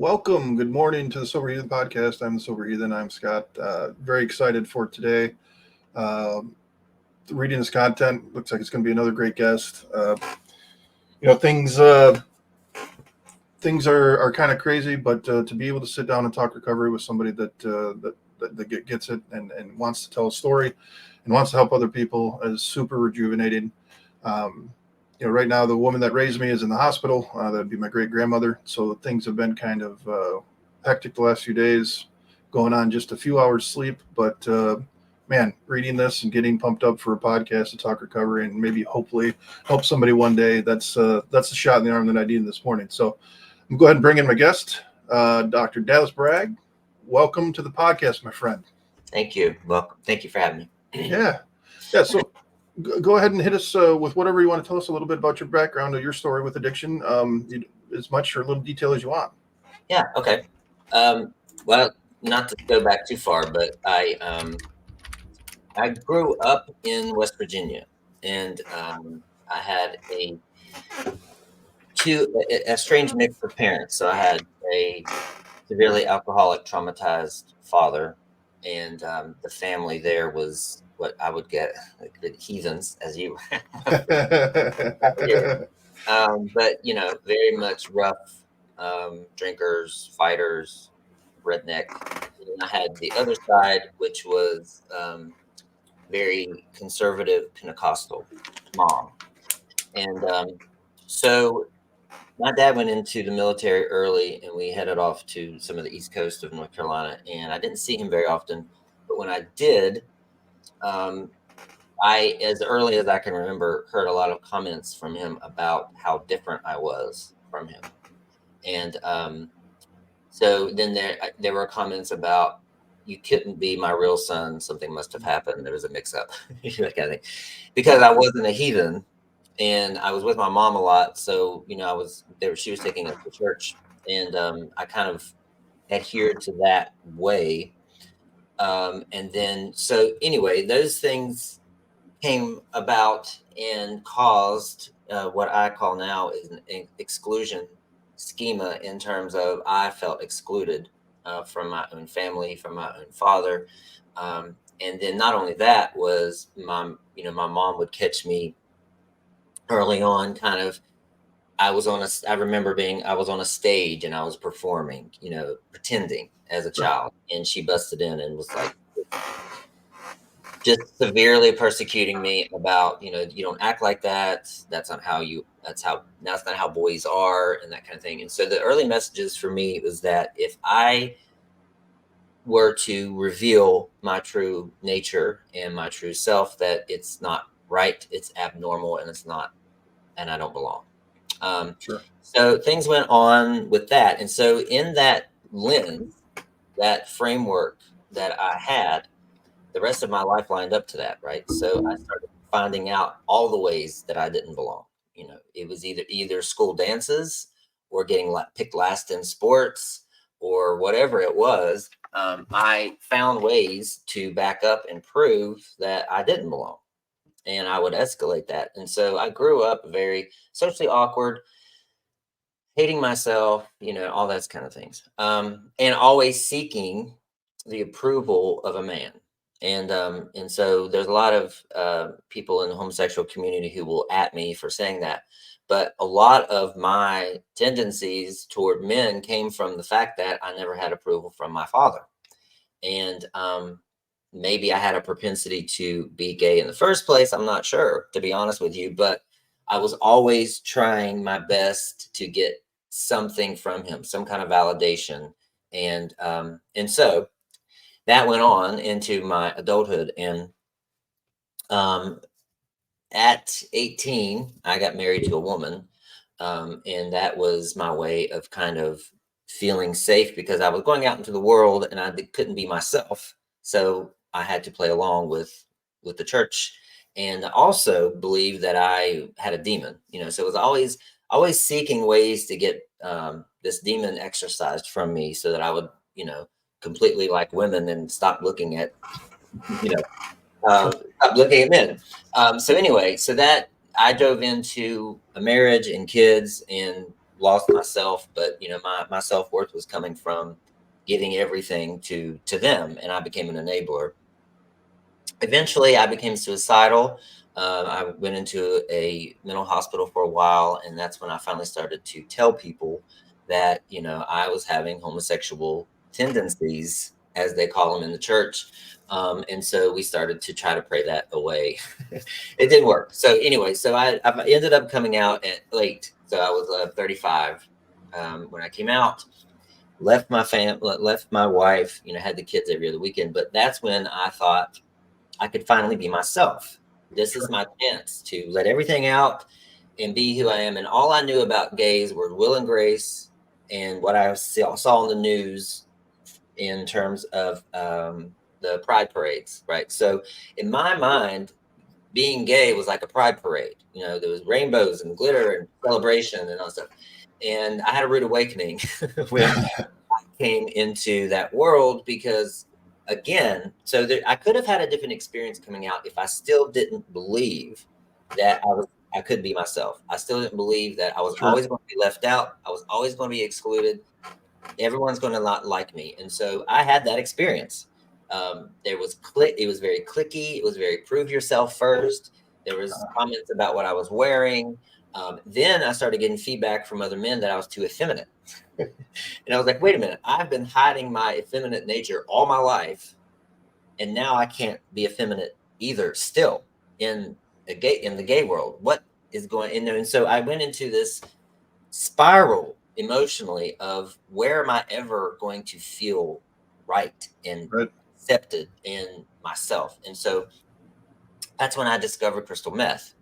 Welcome. Good morning to the Sober Heathen podcast. I'm the Sober Heathen. I'm Scott. Very excited for today. Um Reading this content looks like it's going to be another great guest. Things are kind of crazy, but to be able to sit down and talk recovery with somebody that gets it and wants to tell a story and wants to help other people is super rejuvenating. Um, right now the woman that raised me is in the hospital. That'd be my great grandmother. So things have been kind of hectic the last few days, going on just a few hours sleep. But man, reading this and getting pumped up for a podcast to talk recovery and maybe hopefully help somebody one day. That's the shot in the arm that I needed this morning. So I'm going to go ahead and bring in my guest, Dr. Dallas Bragg. Welcome to the podcast, my friend. Thank you. Welcome. Thank you for having me. Yeah. So go ahead and hit us with whatever you want to tell us a little bit about your background or your story with addiction, as much or little detail as you want. Yeah. Okay. Well, not to go back too far, but I grew up in West Virginia, and I had a strange mix of parents. So I had a severely alcoholic, traumatized father, and the family there was what I would get like the heathens, as you. But very much rough, drinkers, fighters, redneck. And I had the other side, which was very conservative Pentecostal mom. And so my dad went into the military early, and we headed off to some of the East Coast of North Carolina. And I didn't see him very often, but when I did, I, as early as I can remember, heard a lot of comments from him about how different I was from him. And so then there were comments about, you couldn't be my real son. Something must have happened. There was a mix-up, that kind of thing, because I wasn't a heathen, and I was with my mom a lot. So I was there. She was taking us to church, and I kind of adhered to that way. And then, so anyway, those things came about and caused what I call now is an exclusion schema, in terms of I felt excluded from my own family, from my own father. And then not only that was my mom would catch me early on, kind of, I was on a stage and I was performing, pretending as a child. And she busted in and was like, just severely persecuting me about, you don't act like that. That's not how boys are, and that kind of thing. And so the early messages for me was that if I were to reveal my true nature and my true self, that it's not right, it's abnormal, and I don't belong. Sure. So things went on with that. And so in that lens, that framework that I had, the rest of my life lined up to that, right? So I started finding out all the ways that I didn't belong. It was either school dances, or getting picked last in sports, or whatever it was. I found ways to back up and prove that I didn't belong, and I would escalate that. And so I grew up very socially awkward, hating myself, all those kind of things, and always seeking the approval of a man. And so there's a lot of people in the homosexual community who will at me for saying that, but a lot of my tendencies toward men came from the fact that I never had approval from my father. And maybe I had a propensity to be gay in the first place. I'm not sure, to be honest with you, but I was always trying my best to get something from him, some kind of validation. And so that went on into my adulthood. And at 18, I got married to a woman. And that was my way of kind of feeling safe, because I was going out into the world and I couldn't be myself. So I had to play along with the church, and also believe that I had a demon, so it was always seeking ways to get this demon exorcised from me, so that I would, completely like women and stop looking at, stop looking at men. So anyway, so that I dove into a marriage and kids, and lost myself, but my self-worth was coming from giving everything to them, and I became an enabler. Eventually I became suicidal. I went into a mental hospital for a while, and that's when I finally started to tell people that I was having homosexual tendencies, as they call them in the church. And so we started to try to pray that away. It didn't work. So anyway, so I ended up coming out at late. So I was 35 when I came out. Left my left my wife. Had the kids every other weekend. But that's when I thought I could finally be myself. This is my chance to let everything out and be who I am. And all I knew about gays were Will and Grace and what I saw in the news in terms of the pride parades, right? So in my mind, being gay was like a pride parade. There was rainbows and glitter and celebration and all that stuff. And I had a rude awakening when came into that world, because again, so I could have had a different experience coming out if I still didn't believe that I could be myself. I still didn't believe that I was Sure. always going to be left out. I was always going to be excluded. Everyone's going to not like me. And so I had that experience. It was very clicky. It was very prove yourself first. There was comments about what I was wearing. Then I started getting feedback from other men that I was too effeminate. And I was like, wait a minute, I've been hiding my effeminate nature all my life, and now I can't be effeminate either still in the gay world. What is going in there? And so I went into this spiral emotionally of, where am I ever going to feel right and Right. accepted in myself? And so that's when I discovered crystal meth.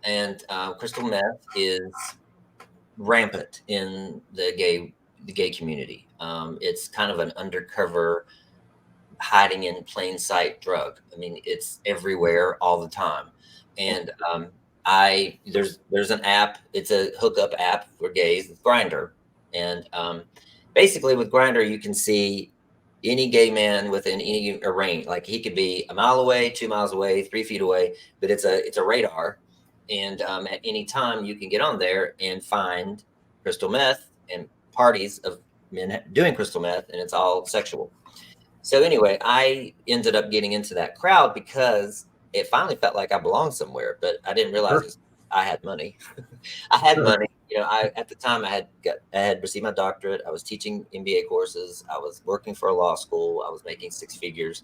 And crystal meth is rampant in the gay community. It's kind of an undercover, hiding in plain sight drug. I mean, it's everywhere all the time. And there's an app. It's a hookup app for gays, Grinder. And basically with Grinder, you can see any gay man within any range. Like, he could be a mile away, 2 miles away, 3 feet away, but it's a radar. And at any time you can get on there and find crystal meth and parties of men doing crystal meth, and it's all sexual. So anyway, I ended up getting into that crowd because it finally felt like I belonged somewhere, but I didn't realize Sure. I had money. I had Sure. money. I at the time I had received my doctorate. I was teaching MBA courses. I was working for a law school. I was making six figures.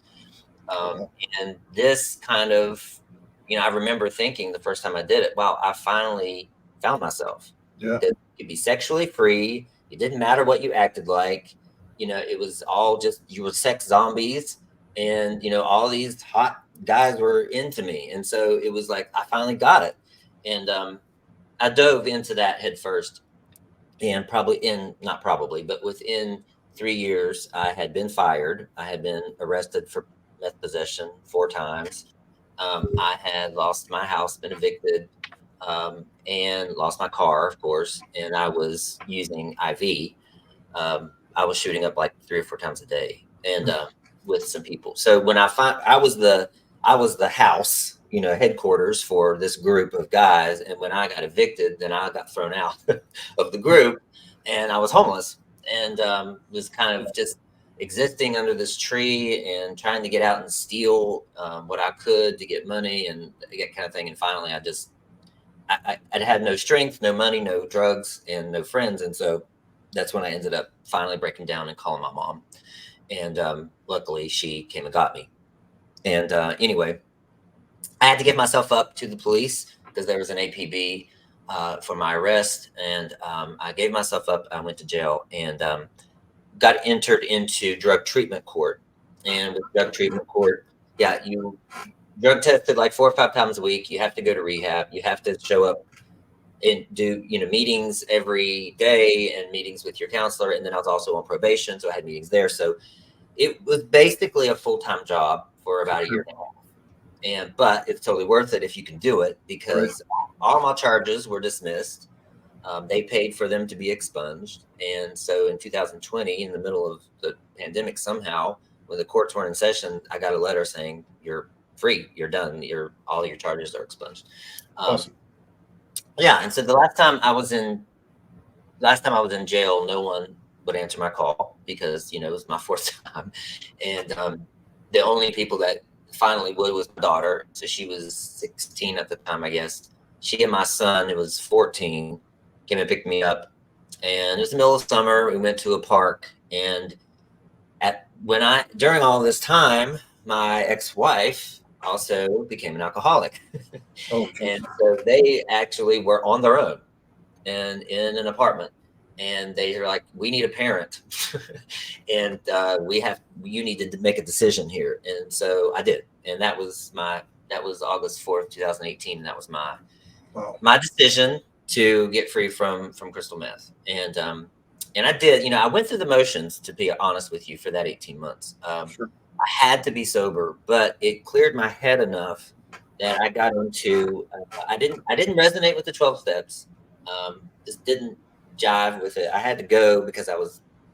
Wow. And this kind of, I remember thinking the first time I did it, wow, I finally found myself. Yeah. That you could be sexually free. It didn't matter what you acted like. It was all just, you were sex zombies. And, all these hot guys were into me. And so it was like, I finally got it. And I dove into that head first. And not probably, but within 3 years, I had been fired. I had been arrested for meth possession 4 times. I had lost my house, been evicted, and lost my car, of course. And I was using IV. I was shooting up like 3 or 4 times a day, and with some people. So when I was the house, headquarters for this group of guys. And when I got evicted, then I got thrown out of the group, and I was homeless, and was kind of just existing under this tree and trying to get out and steal what I could to get money and that kind of thing. And finally, I had no strength, no money, no drugs, and no friends. And so that's when I ended up finally breaking down and calling my mom. And luckily, she came and got me. And anyway, I had to give myself up to the police because there was an APB for my arrest. And I gave myself up. I went to jail and got entered into drug treatment court. And with drug treatment court, yeah, you drug tested like 4 or 5 times a week. You have to go to rehab. You have to show up and do meetings every day and meetings with your counselor. And then I was also on probation, so I had meetings there. So it was basically a full-time job for about a year and a half. But it's totally worth it if you can do it, Right. because all my charges were dismissed. They paid for them to be expunged. And so in 2020, in the middle of the pandemic, somehow, when the courts weren't in session, I got a letter saying, you're free, you're done, all your charges are expunged. Awesome. Yeah, and so the last time I was in last time I was in jail, no one would answer my call because, it was my fourth time. And the only people that finally would was my daughter. So she was 16 at the time, I guess. She and my son, who was 14, came and picked me up. And it was the middle of summer. We went to a park. And during all this time, my ex-wife also became an alcoholic. Oh, geez. And so they actually were on their own and in an apartment, and they were like, we need a parent. And you need to make a decision here. And so I did. And that was August 4th, 2018. And that was Wow. my decision to get free from crystal meth. And I did, I went through the motions, to be honest with you, for that 18 months. Sure. I had to be sober, but it cleared my head enough that I got into, I didn't resonate with the 12 steps. Just didn't jive with it. I had to go because I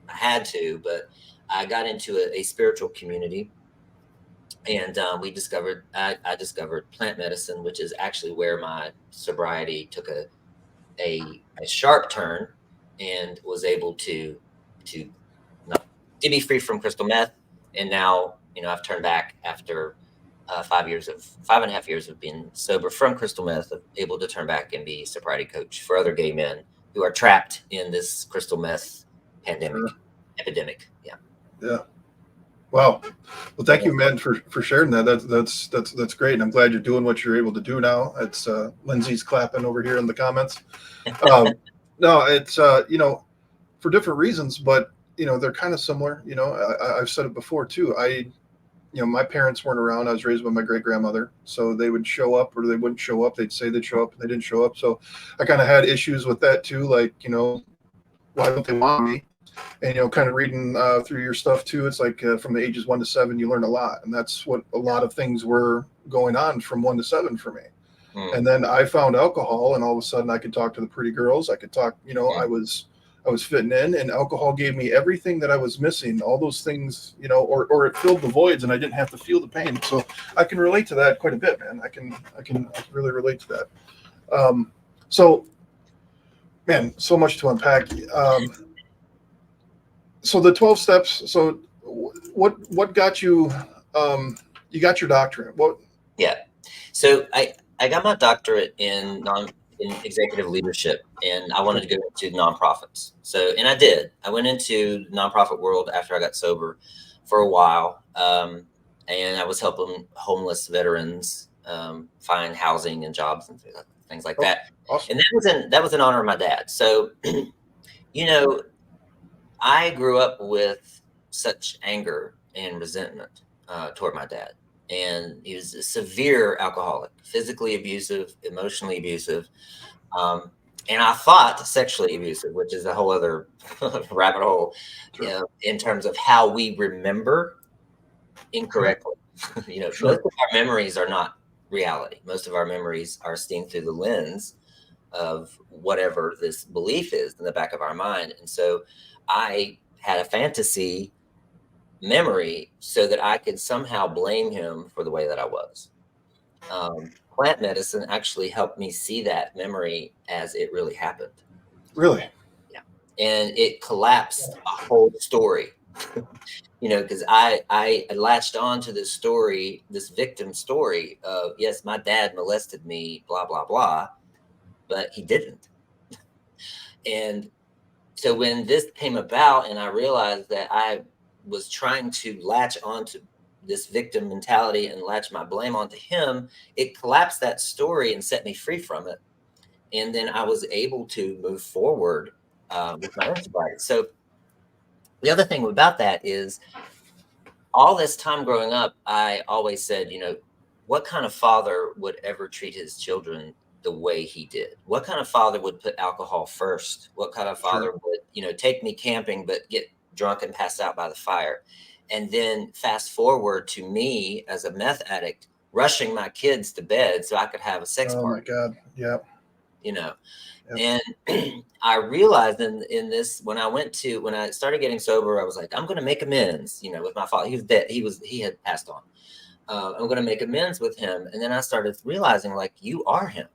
had to, but I got into a spiritual community, and I discovered plant medicine, which is actually where my sobriety took a sharp turn, and was able to to be free from crystal meth. And now, I've turned back after 5.5 years of being sober from crystal meth, able to turn back and be a sobriety coach for other gay men who are trapped in this crystal meth epidemic. Yeah. Yeah. Wow. Well, thank you, man, for sharing that. That's great. And I'm glad you're doing what you're able to do now. It's Lindsay's clapping over here in the comments. No, it's for different reasons, but they're kind of similar. I've said it before too. My parents weren't around. I was raised by my great grandmother, so they would show up or they wouldn't show up. They'd say they'd show up and they didn't show up. So I kind of had issues with that too. Like, why don't they want me? And kind of reading through your stuff too, it's like from the ages 1 to 7 you learn a lot, and that's what a lot of things were going on from 1 to 7 for me. And then I found alcohol, and all of a sudden I could talk to the pretty girls. I could talk, I was fitting in, and alcohol gave me everything that I was missing, all those things, or it filled the voids and I didn't have to feel the pain. So I can relate to that quite a bit, man. I can really relate to that. So man, so much to unpack. So the 12 steps. So what got you? You got your doctorate. What? Yeah. So I got my doctorate in executive leadership, and I wanted to go into nonprofits. So, and I did. I went into the nonprofit world after I got sober for a while, and I was helping homeless veterans find housing and jobs and things like that. Awesome. And that was in honor of my dad. So, I grew up with such anger and resentment toward my dad. And he was a severe alcoholic, physically abusive, emotionally abusive. And I thought sexually abusive, which is a whole other rabbit hole, in terms of how we remember incorrectly. Most of our memories are not reality. Most of our memories are seen through the lens of whatever this belief is in the back of our mind. And so I had a fantasy memory so that I could somehow blame him for the way that I was. Plant medicine actually helped me see that memory as it really happened. Really? Yeah. And it collapsed a whole story, because I latched on to this story, this victim story of, yes, my dad molested me, blah, blah, blah, but he didn't. And so when this came about and I realized that I was trying to latch onto this victim mentality and latch my blame onto him, it collapsed that story and set me free from it. And then I was able to move forward with my own sobriety. So the other thing about that is, all this time growing up, I always said, what kind of father would ever treat his children the way he did? What kind of father would put alcohol first? What kind of father would, take me camping, but get drunk and pass out by the fire? And then fast forward to me as a meth addict, rushing my kids to bed so I could have a sex party. Oh my God. Yeah. Yep. And I realized in this, when I started getting sober, I was like, I'm going to make amends, with my father. He was dead. He had passed on. I'm going to make amends with him. And then I started realizing, like, you are him.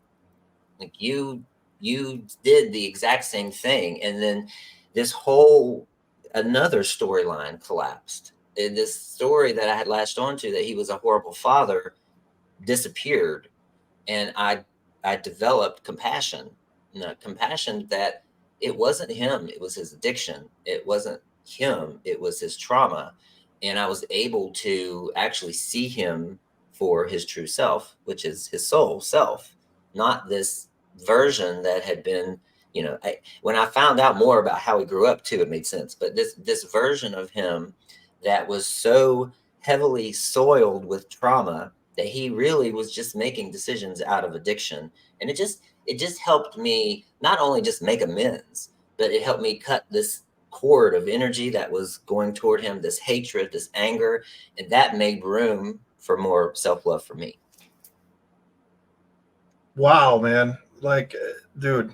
Like, you you did the exact same thing. And then this whole another storyline collapsed. And this story that I had latched onto, that he was a horrible father, disappeared. And I developed compassion, compassion that it wasn't him, it was his addiction. It wasn't him, it was his trauma. And I was able to actually see him for his true self, which is his soul self, not this version that had been, when I found out more about how he grew up too, it made sense. But this version of him that was so heavily soiled with trauma that he really was just making decisions out of addiction. And it just helped me not only just make amends, but it helped me cut this cord of energy that was going toward him, this hatred, this anger, and that made room for more self-love for me. Wow, man. Like, dude,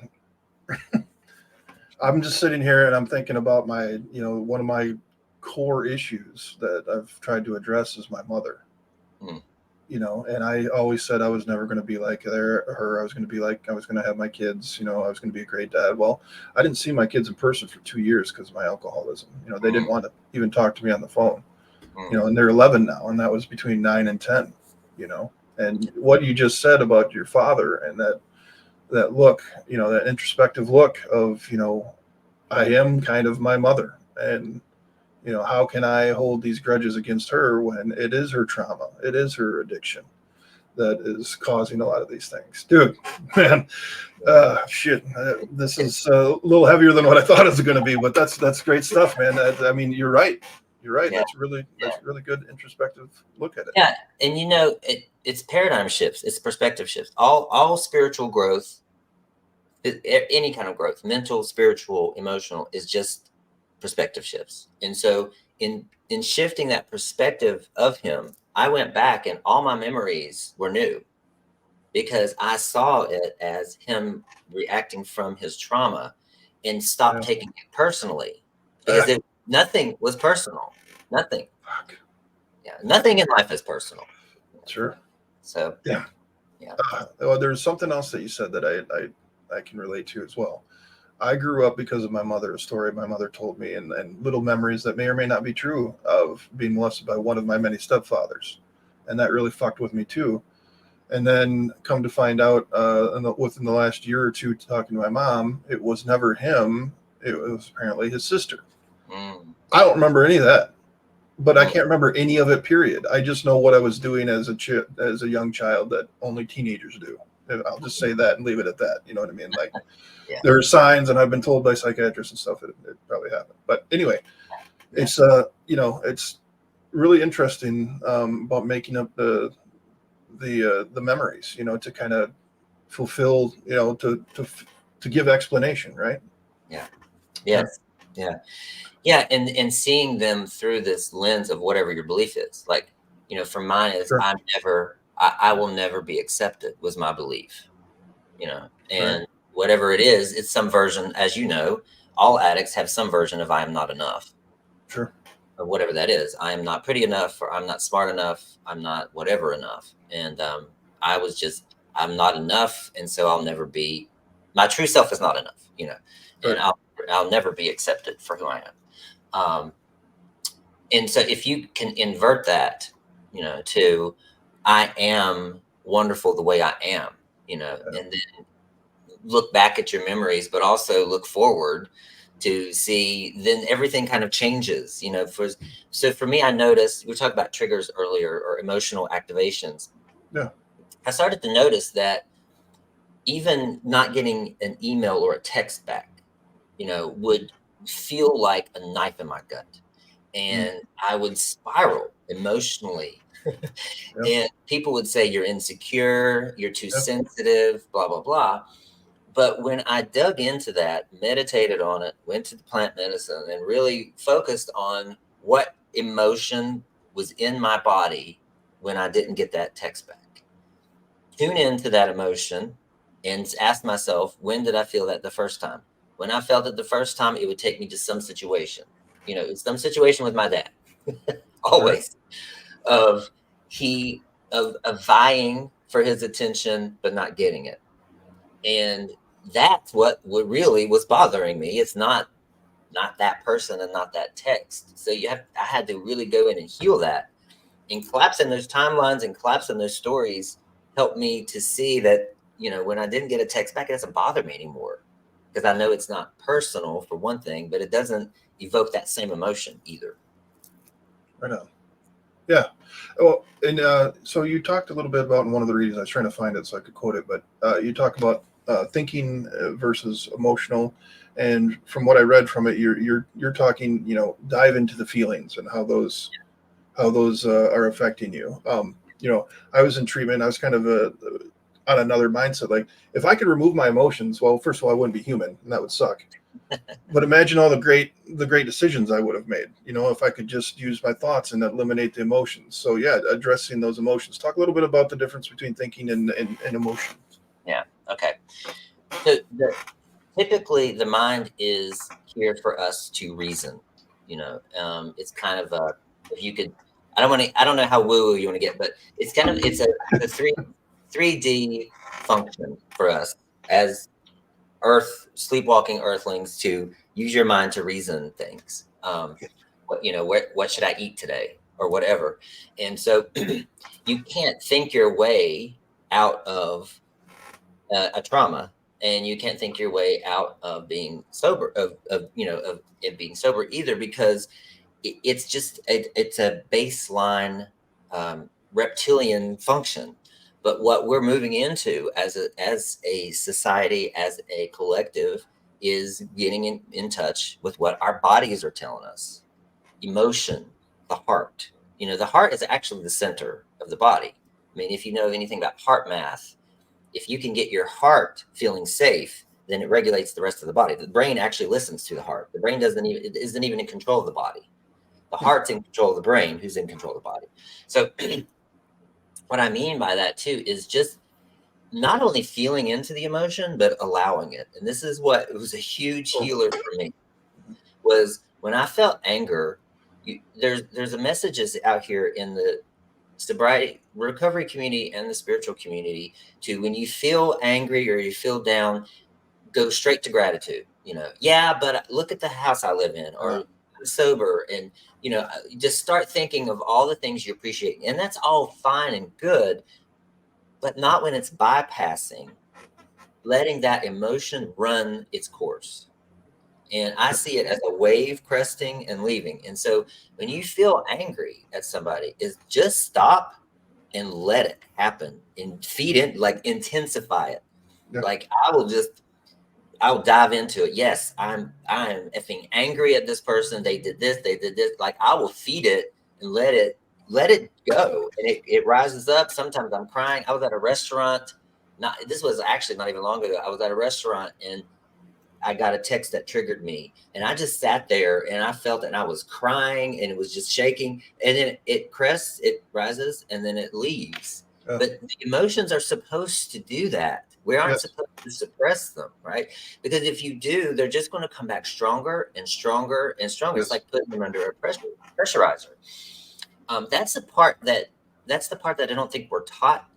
I'm just sitting here and I'm thinking about my, one of my core issues that I've tried to address is my mother. Mm. And I always said I was never going to be like her. I was going to be like, I was going to have my kids, I was going to be a great dad. Well, I didn't see my kids in person for 2 years because of my alcoholism. They didn't want to even talk to me on the phone, and they're 11 now. And that was between 9 and 10, and what you just said about your father and that look, that introspective look of, I am kind of my mother. And how can I hold these grudges against her when it is her trauma? It is her addiction that is causing a lot of these things. Dude, man, shit. This is a little heavier than what I thought it was going to be, but that's great stuff, man. I mean, you're right. You're right. Yeah. That's really good introspective look at it. Yeah. And it's paradigm shifts. It's perspective shifts. All spiritual growth, any kind of growth, mental, spiritual, emotional, is just perspective shifts. And so in shifting that perspective of him, I went back and all my memories were new because I saw it as him reacting from his trauma and stopped taking it personally because nothing was personal. Nothing. Fuck. Yeah. Nothing in life is personal. Sure. So yeah. Well, there's something else that you said that I can relate to as well. I grew up because of my mother, a story my mother told me, and little memories that may or may not be true of being molested by one of my many stepfathers. And that really fucked with me too. And then come to find out within the last year or two talking to my mom, it was never him. It was apparently his sister. I don't remember any of that, but I can't remember any of it, period. I just know what I was doing as a young child that only teenagers do. I'll just say that and leave it at that. You know what I mean? Like, there are signs, and I've been told by psychiatrists and stuff it probably happened. But anyway, it's it's really interesting about making up the memories, to kind of fulfill, to give explanation, right? Yeah. Yes. Yeah. Yeah. And seeing them through this lens of whatever your belief is. Like, for mine is Sure. I will never be accepted was my belief, and whatever it is, it's some version, as all addicts have some version of I am not enough. Sure. Or whatever that is. I am not pretty enough, or I'm not smart enough. I'm not whatever enough. And I'm not enough. And so I'll never be, my true self is not enough, and I'll never be accepted for who I am. And so if you can invert that, to I am wonderful the way I am, and then look back at your memories, but also look forward to see, then everything kind of changes, so for me, I noticed, we talked about triggers earlier or emotional activations. Yeah. I started to notice that even not getting an email or a text back, would feel like a knife in my gut. And I would spiral emotionally. And people would say, you're insecure, you're too sensitive, blah, blah, blah. But when I dug into that, meditated on it, went to the plant medicine, and really focused on what emotion was in my body when I didn't get that text back, tune into that emotion and ask myself, when did I feel that the first time? When I felt it the first time, it would take me to some situation, some situation with my dad, always, of vying for his attention, but not getting it. And that's what really was bothering me. It's not that person and not that text. So I had to really go in and heal that, and collapsing those timelines and collapsing those stories helped me to see that, when I didn't get a text back, it doesn't bother me anymore, because I know it's not personal, for one thing, but it doesn't evoke that same emotion either. Right on. Yeah. Well, and so you talked a little bit about, in one of the readings, I was trying to find it so I could quote it, but you talk about thinking versus emotional, and from what I read from it, you're talking, dive into the feelings and how those are affecting you. I was in treatment. I was kind of on another mindset. Like, if I could remove my emotions, well, first of all, I wouldn't be human, and that would suck. But imagine all the great decisions I would have made, if I could just use my thoughts and eliminate the emotions. So yeah, addressing those emotions. Talk a little bit about the difference between thinking and emotion. Yeah. Okay. So typically the mind is here for us to reason. It's kind of if you could, I don't know how woo you want to get, but it's a 3D function for us as sleepwalking earthlings, to use your mind to reason things. What should I eat today, or whatever? And so you can't think your way out of a trauma, and you can't think your way out of being sober, of it being sober either, because it's just it's a baseline reptilian function. But what we're moving into as a society, as a collective, is getting in touch with what our bodies are telling us. Emotion, the heart. The heart is actually the center of the body. I mean, if you know anything about heart math, if you can get your heart feeling safe, then it regulates the rest of the body. The brain actually listens to the heart. The brain isn't even in control of the body. The heart's in control of the brain, who's in control of the body. So what I mean by that too is just not only feeling into the emotion, but allowing it. And this is what, it was a huge healer for me, was when I felt anger. There's a messages out here in the sobriety recovery community and the spiritual community, to, when you feel angry or you feel down, go straight to gratitude. Yeah, but look at the house I live in, or I'm sober, and just start thinking of all the things you appreciate, and that's all fine and good, but not when it's bypassing, letting that emotion run its course. And I see it as a wave cresting and leaving. And so when you feel angry at somebody, is just stop and let it happen, and feed it, like intensify it. Yeah. Like I'll dive into it. Yes, I'm effing angry at this person. They did this, they did this. Like, I will feed it and let it go. And it rises up. Sometimes I'm crying. I was at a restaurant. This was actually not even long ago. I was at a restaurant and I got a text that triggered me. And I just sat there and I felt it, and I was crying, and it was just shaking. And then it crests, it rises, and then it leaves. Yeah. But the emotions are supposed to do that. We aren't Yes. supposed to suppress them, right? Because if you do, they're just going to come back stronger and stronger and stronger. Yes. It's like putting them under a pressurizer. That's the part that I don't think we're taught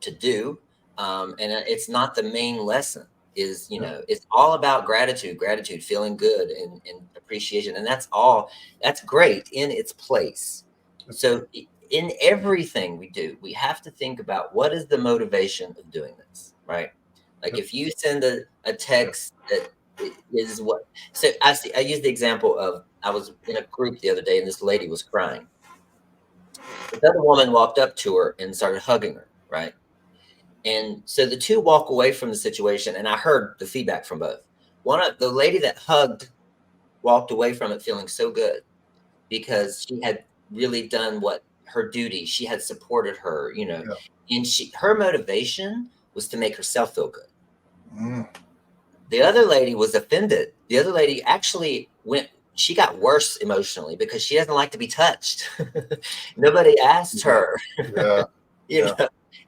to do. And it's not the main lesson. Is it's all about gratitude, feeling good, and appreciation, and that's great in its place. So in everything we do, we have to think about, what is the motivation of doing this, right? Like, if you send a text that is what. So I use the example of, I was in a group the other day, and this lady was crying. This other woman walked up to her and started hugging her, right? And so the two walk away from the situation, and I heard the feedback from both. One of the lady that hugged walked away from it feeling so good, because she had really done what her duty. She had supported her, Yeah. and her motivation was to make herself feel good. Mm. The other lady was offended. The other lady actually she got worse emotionally, because she doesn't like to be touched. Nobody asked her. Yeah. you know?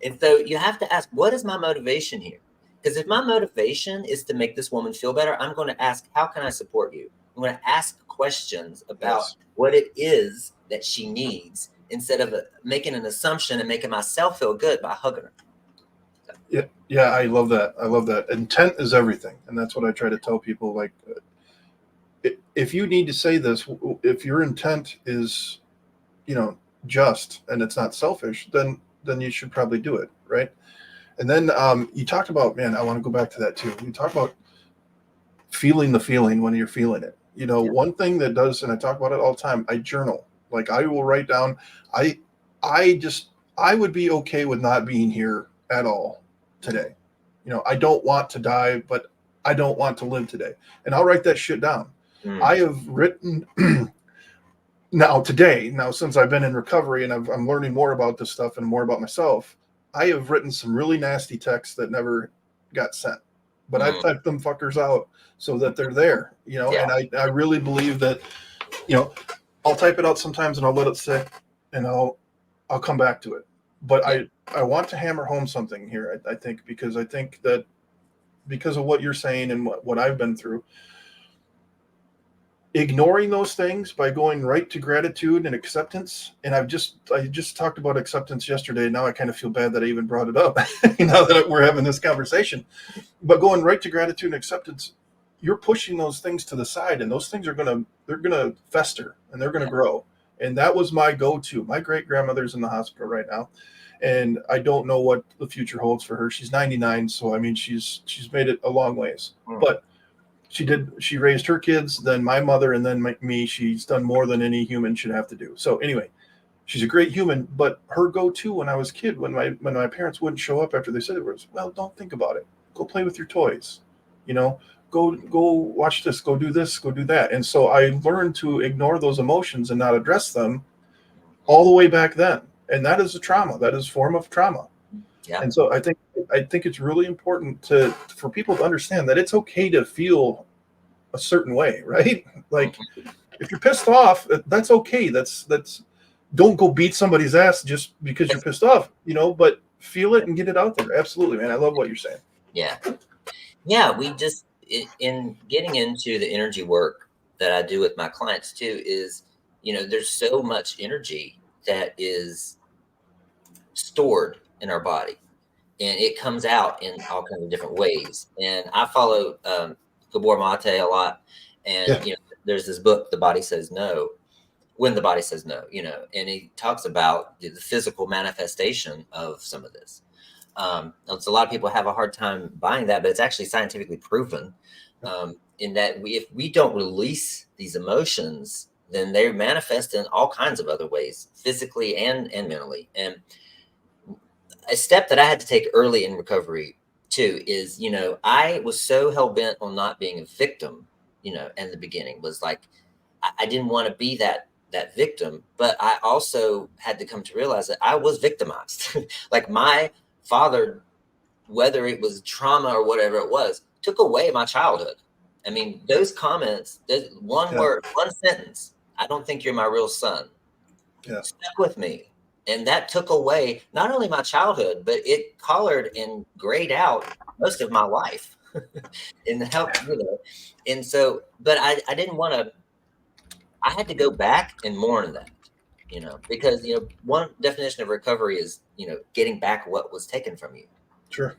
And so you have to ask, what is my motivation here? Because if my motivation is to make this woman feel better, I'm going to ask, how can I support you? I'm going to ask questions about what it is that she needs, instead of making an assumption and making myself feel good by hugging her. Yeah, yeah, I love that. I love that. Intent is everything, and that's what I try to tell people. Like, if you need to say this, if your intent is, you know, just and it's not selfish, then you should probably do it, right? And then you talked about, man, I want to go back to that too. You talk about feeling the feeling when you're feeling it. You know, Yeah. one thing that does, and I talk about it all the time, I journal. Like I will write down, I, I just, I would be okay with not being here at all today. You know, I don't want to die, but I don't want to live today. And I'll write that shit down. Mm. I have written now today, now since I've been in recovery and I'm learning more about this stuff and more about myself, I have written some really nasty texts that never got sent, but I've Mm. typed them fuckers out so that they're there, you know. Yeah. And I really believe that, you know, I'll type it out sometimes and I'll let it sit and I'll come back to it. But Yeah. I want to hammer home something here. I think because I think that because of what you're saying and what I've been through, ignoring those things by going right to gratitude and acceptance. And I just talked about acceptance yesterday. Now I kind of feel bad that I even brought it up now that we're having this conversation. But going right to gratitude and acceptance, you're pushing those things to the side, and those things are they're gonna fester and they're gonna Yeah. grow. And that was my go-to. My great grandmother's in the hospital right now, and I don't know what the future holds for her. She's 99, so I mean she's made it a long ways. Mm. But she raised her kids, then my mother, and then me. She's done more than any human should have to do. So anyway, she's a great human. But her go-to when I was a kid, when my parents wouldn't show up after they said it, was, well, don't think about it. Go play with your toys. You know, go watch this. Go do this. Go do that. And so I learned to ignore those emotions and not address them all the way back then. And that is a trauma. That is a form of trauma. Yeah. And so I think it's really important for people to understand that it's okay to feel a certain way, right? Like Mhm. if you're pissed off, that's okay. That's don't go beat somebody's ass just because you're pissed off, you know, but feel it and get it out there. Absolutely, man. I love what you're saying. Yeah. Yeah. We just, in getting into the energy work that I do with my clients too, is, there's so much energy that is stored in our body, and it comes out in all kinds of different ways. And I follow Gabor Mate a lot, and Yeah, there's this book, The Body Says No, when the body says no, and he talks about the physical manifestation of some of this. So a lot of people have a hard time buying that, but it's actually scientifically proven, in that if we don't release these emotions, then they manifest in all kinds of other ways, physically and mentally. And a step that I had to take early in recovery too is, I was so hell bent on not being a victim, in the beginning, was like, I didn't want to be that victim, but I also had to come to realize that I was victimized. Like my father, whether it was trauma or whatever it was, took away my childhood. I mean, those comments, one yeah, word, one sentence, I don't think you're my real son, yeah, stuck with me. And that took away not only my childhood, but it colored and grayed out most of my life and helped, And so, but I didn't want to, I had to go back and mourn that, because, one definition of recovery is, getting back what was taken from you. sure.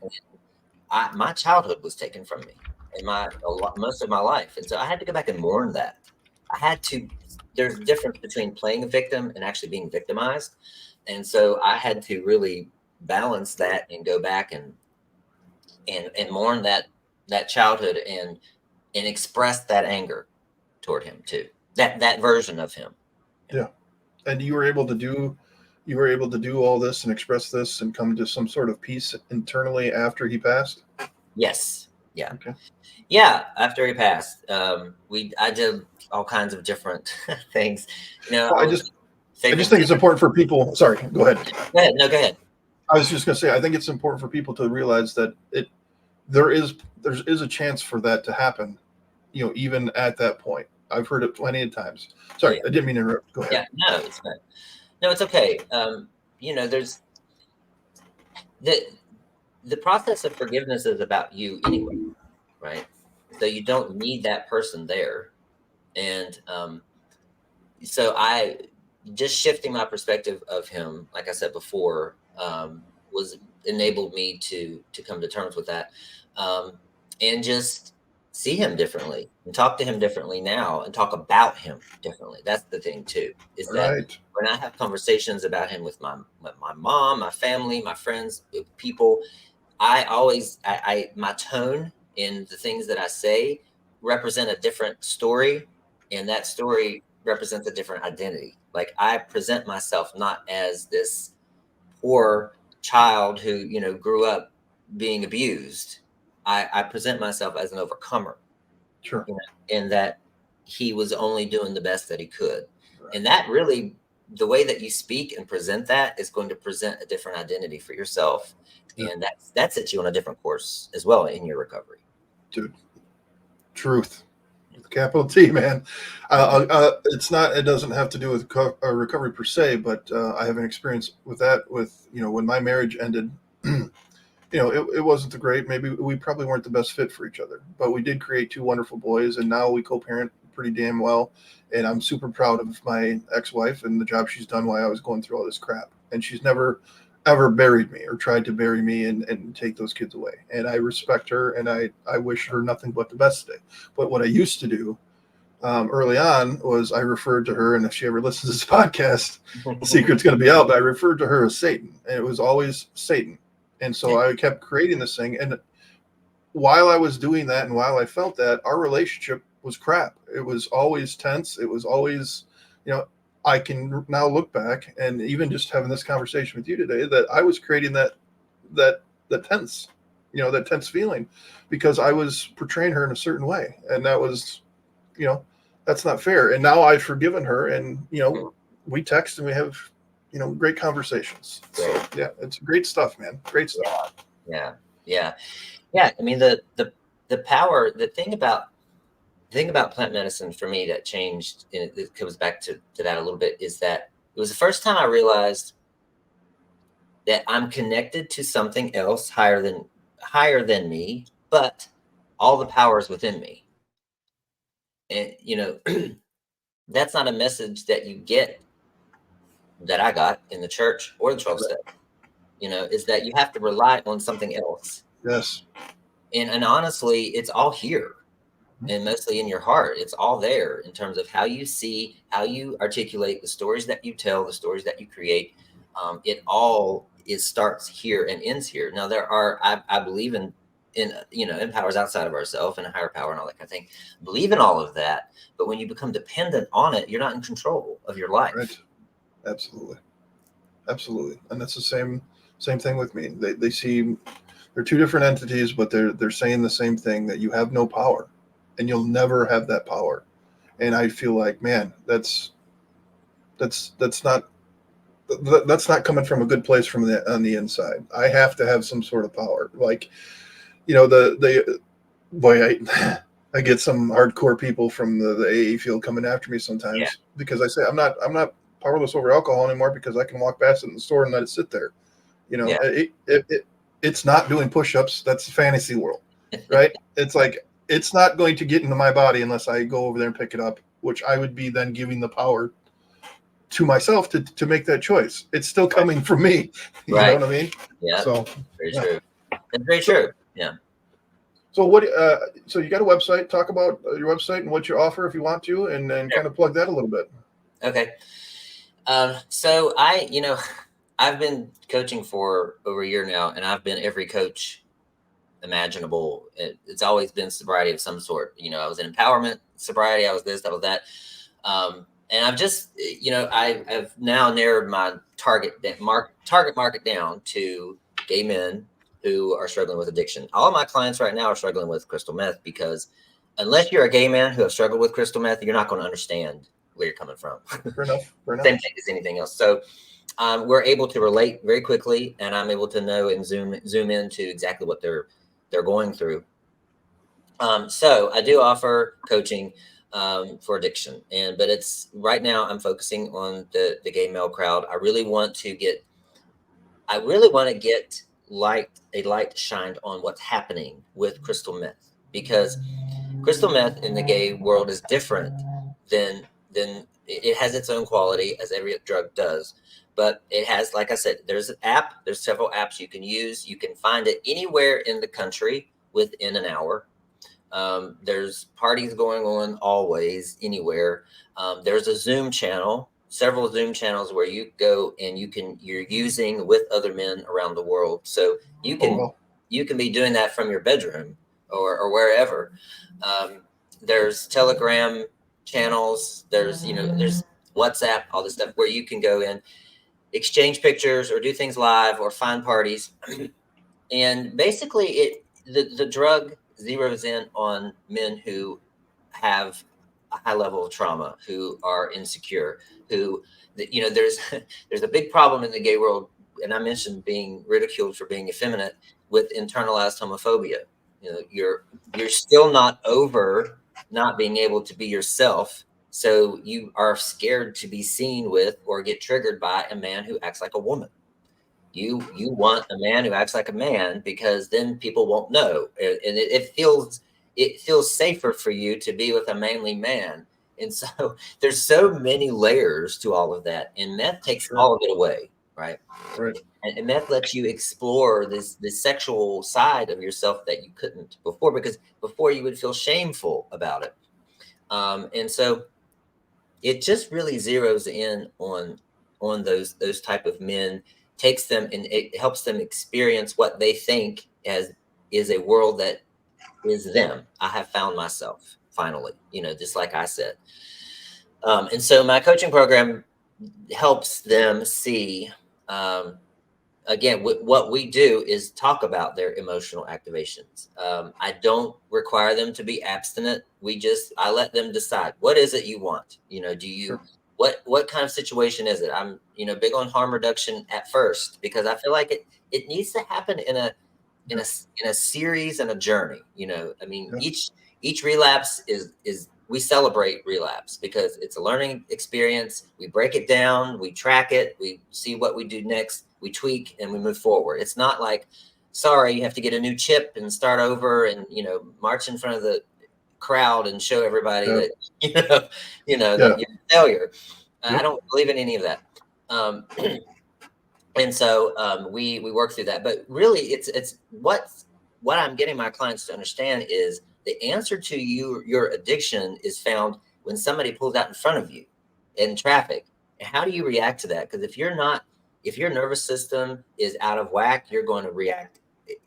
My childhood was taken from me and most of my life. And so I had to go back and mourn that. I had to, there's a difference between playing a victim and actually being victimized. And so I had to really balance that and go back and mourn that childhood and express that anger toward him too. That version of him. Yeah. And you were able to do all this and express this and come to some sort of peace internally after he passed. Yes. Yeah. Okay. Yeah. After he passed, I did all kinds of different things. Well, I was I just saving think it's dinner. important for people. Sorry, go ahead. Go ahead. No, go ahead. I was just going to say, I think it's important for people to realize that there is a chance for that to happen, you know, even at that point. I've heard it plenty of times. Sorry, Yeah. I didn't mean to interrupt. Go ahead. Yeah. No, it's fine. No, it's okay. There's the the process of forgiveness is about you anyway, right? So you don't need that person there. And so I just shifting my perspective of him, like I said before, was enabled me to come to terms with that, and just see him differently and talk to him differently now and talk about him differently. That's the thing too, is that Right. when I have conversations about him with my mom, my family, my friends, people, I always, my tone in the things that I say represent a different story, and that story represents a different identity. Like I present myself not as this poor child who, grew up being abused. I present myself as an overcomer, Sure. in that he was only doing the best that he could. Right. And that really, the way that you speak and present that is going to present a different identity for yourself. Yeah. And that sets you on a different course as well in your recovery. Dude, truth. Capital T, man. It doesn't have to do with recovery per se, but I have an experience with that. With when my marriage ended, it wasn't the great. Maybe we probably weren't the best fit for each other, but we did create two wonderful boys, and now we co-parent pretty damn well. And I'm super proud of my ex-wife and the job she's done while I was going through all this crap. And she's never ever buried me or tried to bury me and take those kids away. And I respect her, and I wish her nothing but the best today. But what I used to do early on was I referred to her, and if she ever listens to this podcast, the secret's going to be out, but I referred to her as Satan, and it was always Satan. And so I kept creating this thing. And while I was doing that and while I felt that, our relationship was crap. It was always tense. It was always, I can now look back and even just having this conversation with you today that I was creating that tense, that tense feeling because I was portraying her in a certain way. And that was, that's not fair. And now I've forgiven her, and, we text and we have, great conversations. So yeah, it's great stuff, man. Great stuff. Yeah. I mean, the power, the thing about plant medicine for me that changed, and it comes back to that a little bit, is that it was the first time I realized that I'm connected to something else higher than me, but all the power is within me. And that's not a message that you get, that I got in the church or the 12 step, is that you have to rely on something else. Yes. And honestly, it's all here, and mostly in your heart. It's all there in terms of how you see, how you articulate, the stories that you tell, the stories that you create. It all starts here and ends here. Now there are, I believe in powers outside of ourselves and a higher power and all that kind of thing. I believe in all of that, but when you become dependent on it, you're not in control of your life. Right. Absolutely. And that's the same thing with me. They see they're two different entities, but they're saying the same thing, that you have no power and you'll never have that power. And I feel like, man, that's not coming from a good place on the inside. I have to have some sort of power. Like, I get some hardcore people from the AA field coming after me sometimes because I say I'm not powerless over alcohol anymore because I can walk past it in the store and let it sit there. It's not doing push-ups. That's the fantasy world, right? It's like, it's not going to get into my body unless I go over there and pick it up, which I would be then giving the power to myself to make that choice. It's still coming from me. You know what I mean? Yeah. So very true. It's very true. Yeah. So so you got a website, talk about your website and what you offer if you want to, and then kind of plug that a little bit. Okay. So I've been coaching for over a year now, and I've been every coach imaginable. It's always been sobriety of some sort. I was in empowerment, sobriety. I was this, I was that. And I've just, I've now narrowed my target market down to gay men who are struggling with addiction. All of my clients right now are struggling with crystal meth, because unless you're a gay man who have struggled with crystal meth, you're not going to understand where you're coming from. Fair enough. Same thing as anything else. So we're able to relate very quickly, and I'm able to know and zoom into exactly what they're going through. So I do offer coaching for addiction, but it's right now I'm focusing on the gay male crowd. I really want to get a light shined on what's happening with crystal meth, because crystal meth in the gay world is different than it has its own quality, as every drug does, but it has, like I said, there's an app. There's several apps you can use. You can find it anywhere in the country within an hour. There's parties going on always, anywhere. There's a Zoom channel, several Zoom channels where you go and you're using with other men around the world. So you can be doing that from your bedroom or wherever. There's Telegram channels. There's WhatsApp, all this stuff where you can go in, exchange pictures or do things live or find parties. And basically the drug zeroes in on men who have a high level of trauma, who are insecure, who, there's there's a big problem in the gay world, and I mentioned being ridiculed for being effeminate, with internalized homophobia. You're still not over not being able to be yourself, so you are scared to be seen with or get triggered by a man who acts like a woman. You want a man who acts like a man, because then people won't know, and it feels safer for you to be with a manly man. And so there's so many layers to all of that, and meth takes all of it away, right? And meth lets you explore this sexual side of yourself that you couldn't before, because before you would feel shameful about it. And so it just really zeroes in on those type of men, takes them and it helps them experience what they think is a world that is them. I have found myself finally, just like I said. And so my coaching program helps them see, again, what we do is talk about their emotional activations. I don't require them to be abstinent. I let them decide, what is it you want? Do you, what kind of situation is it? I'm, big on harm reduction at first, because I feel like it needs to happen in a series and a journey. Each relapse is we celebrate relapse because it's a learning experience. We break it down, we track it, we see what we do next, we tweak, and we move forward. It's not like, sorry, you have to get a new chip and start over and, march in front of the crowd and show everybody that, that you're a failure. I don't believe in any of that. And so we work through that. But really, it's what I'm getting my clients to understand is the answer to your addiction is found when somebody pulls out in front of you in traffic. And how do you react to that? Because if your nervous system is out of whack, you're going to react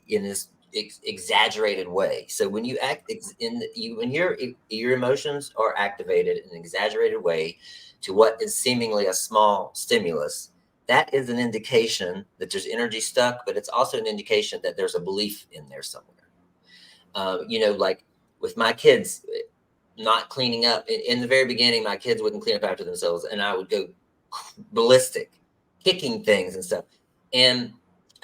in this exaggerated way. So when you act when your emotions are activated in an exaggerated way to what is seemingly a small stimulus, that is an indication that there's energy stuck, but it's also an indication that there's a belief in there somewhere. Like with my kids not cleaning up in the very beginning, my kids wouldn't clean up after themselves, and I would go ballistic, kicking things and stuff. And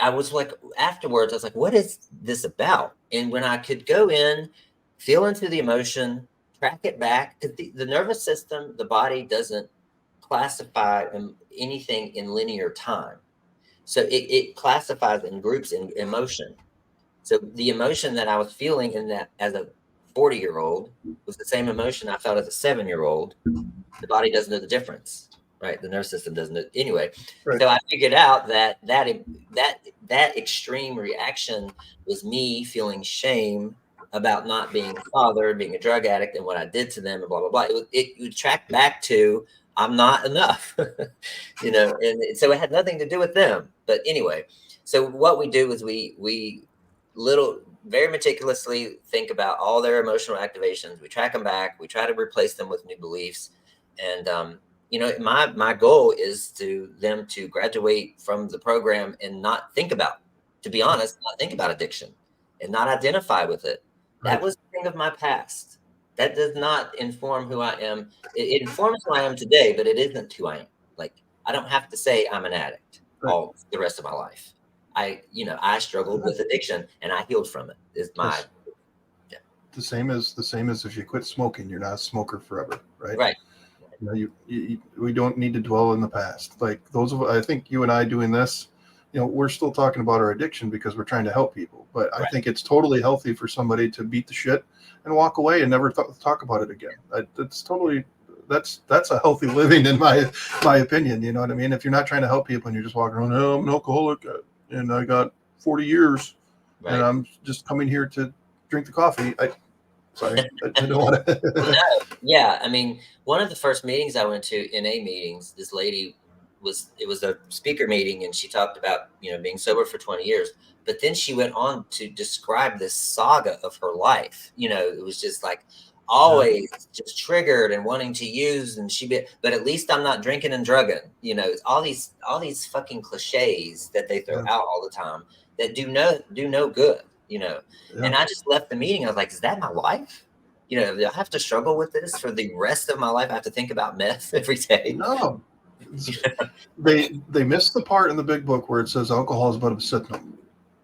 I was like, afterwards, I was like, what is this about? And when I could go in, feel into the emotion, track it back, because the nervous system, the body doesn't classify anything in linear time. So it classifies in groups in emotion. So the emotion that I was feeling in that as a 40-year-old was the same emotion I felt as a 7-year-old. The body doesn't know the difference, right? The nervous system doesn't know. Anyway, so I figured out that extreme reaction was me feeling shame about not being a father, being a drug addict, and what I did to them, and blah, blah, blah. It would track back to, I'm not enough, and so it had nothing to do with them. But anyway, so what we do is we very meticulously think about all their emotional activations. We track them back. We try to replace them with new beliefs. And, my goal is them to graduate from the program and not think about, to be honest, not think about addiction and not identify with it. That was a thing of my past. That does not inform who I am. It informs who I am today, but it isn't who I am. Like, I don't have to say I'm an addict all the rest of my life. I struggled with addiction and I healed from it. Is my the same as if you quit smoking, you're not a smoker forever, right? Right. We don't need to dwell in the past. Like I think you and I doing this, we're still talking about our addiction because we're trying to help people. But I think it's totally healthy for somebody to beat the shit and walk away and never talk about it again. That's totally that's a healthy living in my opinion. You know what I mean? If you're not trying to help people and you're just walking around, oh, I'm an alcoholic and I got 40 years and Right. I'm just coming here to drink the coffee. Sorry, I don't want Well, to. no, yeah. I mean, one of the first meetings I went to, NA meetings, this lady it was a speaker meeting, and she talked about, being sober for 20 years. But then she went on to describe this saga of her life. It was just like always just triggered and wanting to use, and but at least I'm not drinking and drugging. It's all these fucking cliches that they throw out all the time that do no good. And I just left the meeting. I was like, is that my life? Do I have to struggle with this for the rest of my life? I have to think about meth every day. No, they missed the part in the big book where it says alcohol is but a symptom,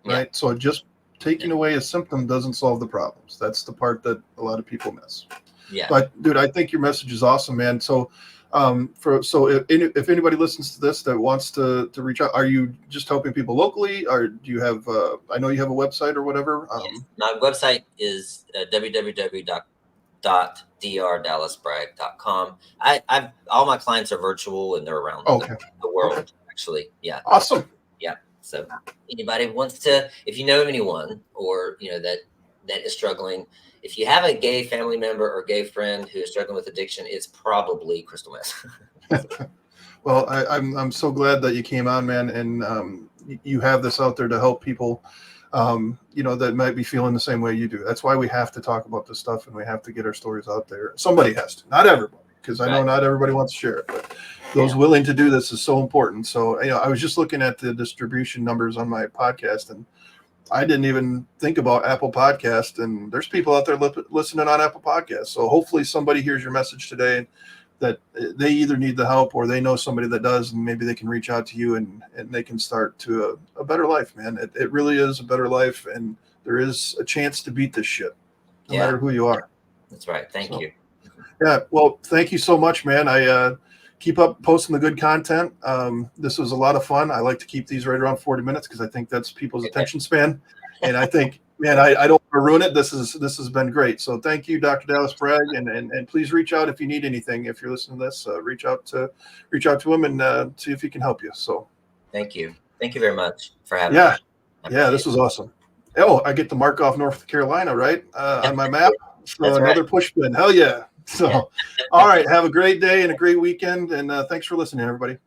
right? Yeah. So just taking away a symptom doesn't solve the problems. That's the part that a lot of people miss. Yeah. But dude, I think your message is awesome, man. So, if anybody listens to this that wants to reach out, are you just helping people locally, or do you have? I know you have a website or whatever. Yes. My website is www.drdallasbragg.com. I've all my clients are virtual and they're around the world. Actually, yeah. Awesome. Yeah. So anybody wants to, if you know of anyone or that is struggling, if you have a gay family member or gay friend who is struggling with addiction, it's probably crystal meth. Well, I'm so glad that you came on, man, and you have this out there to help people, that might be feeling the same way you do. That's why we have to talk about this stuff and we have to get our stories out there. Somebody has to, not everybody, because I know not everybody wants to share it, but those willing to do this is so important. So, I was just looking at the distribution numbers on my podcast, and I didn't even think about Apple Podcast, and there's people out there listening on Apple Podcasts. So hopefully somebody hears your message today that they either need the help or they know somebody that does, and maybe they can reach out to you and they can start to a better life, man. It really is a better life, and there is a chance to beat this shit, no matter who you are. That's right. Thank you. Yeah. Well, thank you so much, man. I keep up posting the good content. This was a lot of fun. I like to keep these right around 40 minutes because I think that's people's attention span. And I think, man, I don't want to ruin it. This has been great. So thank you, Dr. Dallas Bragg, and please reach out if you need anything. If you're listening to this, reach out to him and see if he can help you. So thank you very much for having me. Yeah, this was awesome. Oh, I get to mark off North Carolina, right, on my map. So another push pin. Hell yeah. So, all right. Have a great day and a great weekend. And thanks for listening, everybody.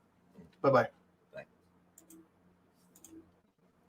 Bye-bye.